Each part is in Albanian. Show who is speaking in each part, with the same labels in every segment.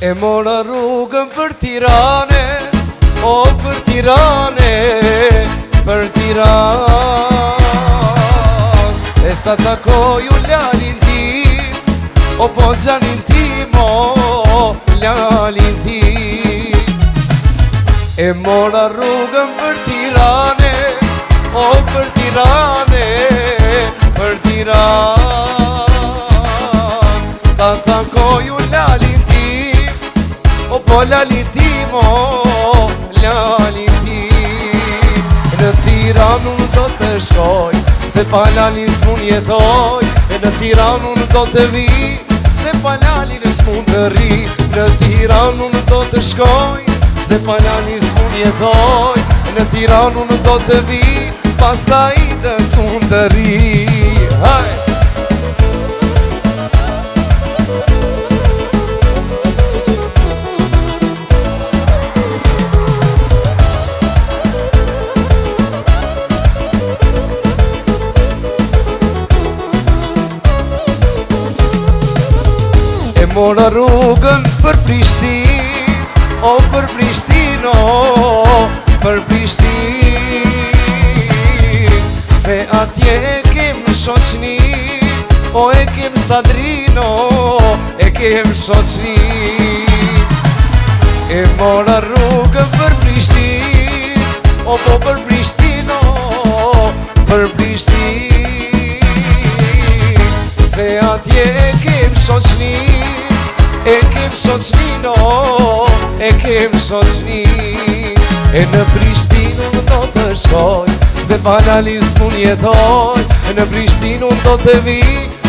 Speaker 1: E mora rrugën për Tirane, o për Tirane, për Tiranë. E ta takoj u lalin tim, o po gjanin tim, o lalin tim. E mora rrugën për Tirane, o për Tirane, për Tiranë. Ta takoj u lalin tim, o po lalin tim, o lalin tim. Në Tiranë unë do të shkoj, se pa lalin s'mun jetoj. E në Tiranë unë do të vi, se pa lalin s'mun të ri. Në Tiranë unë do të shkoj, se pa lalin s'mun jetoj. E në Tiranë unë do të vi, pasaj dhe s'mun të ri. Haj! E mora rrugën për Prishtinë, o për Prishtinë, o për Prishtinë. Se atje kem shoqni, o e kem Sadrin, o e kem shoqni. E mora rrugën për Prishtinë, o po për Prishtinë, o për Prishtinë. Se atje kem shoqni, e kem shoqni, no, e kem shoqni. E në Prishtinë unë do të shkoj, se pa lalin s'mun jetoj. E në Prishtinë unë do të vi,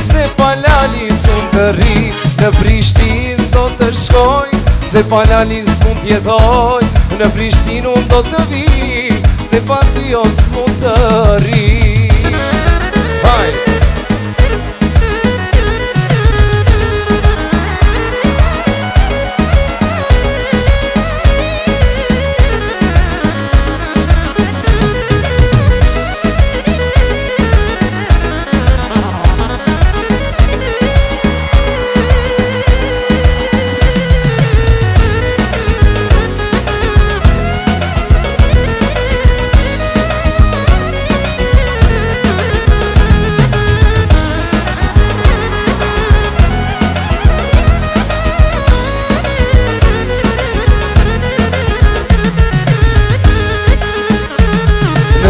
Speaker 1: se pa lalin s'mun të ri. Në Prishtinë do të shkoj, se pa lalin s'mun t'jetoj. Në Prishtinë unë do të vi, se pa ty jo s'mun të ri. Haj!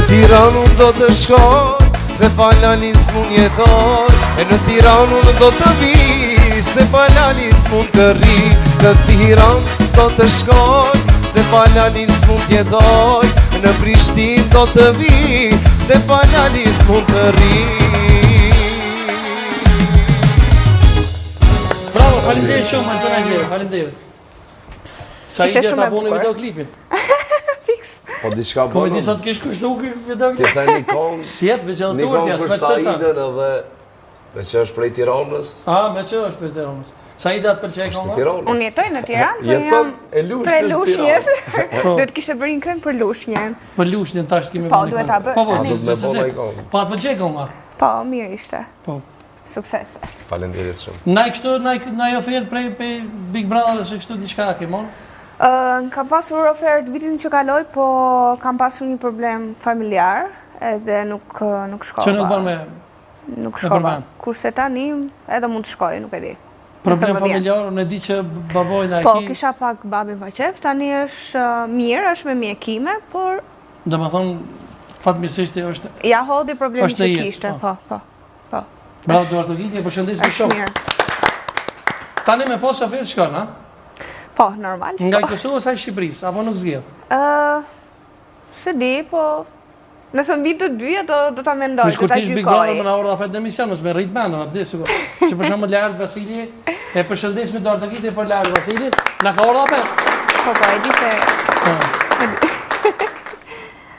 Speaker 1: Tiranë unë do të shkoj, se pa lalin s'mun jetoj. E në Tiranë unë do të vi, se pa lalin s'mun të ri. Në Tiranë do të shkoj, se pa lalin s'mun t'jetoj. E në Prishtinë do të vi, se pa lalin s'mun të ri.
Speaker 2: Bravo, falimderit shumë, Antona Gjerë, falimderit. Sa i djetë aboni videoklipin?
Speaker 3: Po diçka bënë.
Speaker 2: Komedi sot kish kushtu videoklip?
Speaker 3: Këta një kong...
Speaker 2: Sjetë veçantuar t'ja,
Speaker 3: Një kong për Saidën edhe... Me që është prej Tiranës.
Speaker 2: Me që është prej Tiranës. Saida të përqej konga?
Speaker 4: Unë jetoj në Tiranë, po
Speaker 3: jam
Speaker 4: prej Lushnjës. Duhet kishte bërë një këngë për Lushnjën.
Speaker 2: Për Lushnjën tash t'kemi
Speaker 4: Po, duhet ta bësh.
Speaker 3: A do të me bëna i kongë.
Speaker 2: Po, atë përqej konga?
Speaker 4: Po, mirë ishte.
Speaker 2: Po.
Speaker 4: Suksese.
Speaker 3: Falenderit shumë.
Speaker 2: Na i ofertë prej Big Brother që kështu diçka kemon?
Speaker 4: Kam pasur ofertë vitin që kaloj, po kam pasur një problem familjar, edhe nuk shkova.
Speaker 2: Që nuk bën me...
Speaker 4: Nuk shkova. Kurse tani, edhe mund të shkoj, nuk e di.
Speaker 2: Problem familjar, unë e di që babojnë a
Speaker 4: Po, kisha pak babin pa qef, tani është mirë, është me mjekime, por...
Speaker 2: Dhe me thonë, fatmirësisht e është...
Speaker 4: Ja hodhi problemi që kishte, po.
Speaker 2: Bravo, Duarto Giti, e përshëndes me shumë. Tani me posë ofertë shkon, ha?
Speaker 4: Po, normal.
Speaker 2: Nga i Kosovës a i Shqipërisë, apo nuk zgjedh?
Speaker 4: Se di, po... Nëse në vitë të dyja, do ta mendoj, do ta gjykoj.
Speaker 2: Big Brother më në orë dhe apet në emision, nësë me rritë menë, në pëdesë, që për shumë Lartë Vasilje, e përshëndes me Duarto Giti për Lartë Vasilje, në ka orë dhe apet?
Speaker 4: Po, e di se...